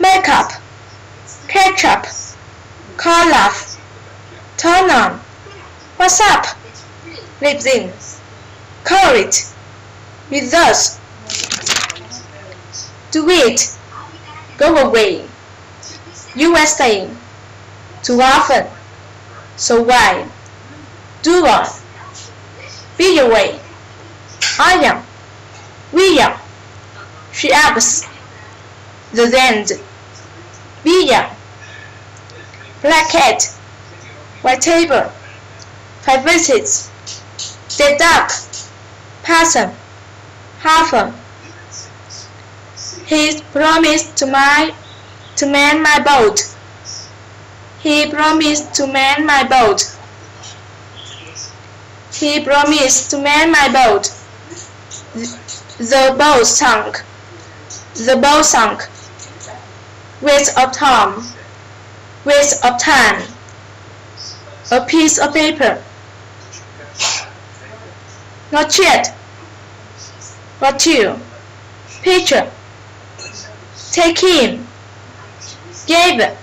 makeup, ketchup, call laugh, turn on, what's up, lives in, courage, with us, do it, go away, USA, too often, so why, do on, be away, I am, we are, she asks, the end, be are, black cat, white table, 5 visits, the duck, person, half. He promised to mend my boat. He promised to mend my boat. He promised to mend my boat. The boat sank. The boat sank. Waste of time. Waste of time. A piece of paper. Not yet. What you? Picture. Take him. Give.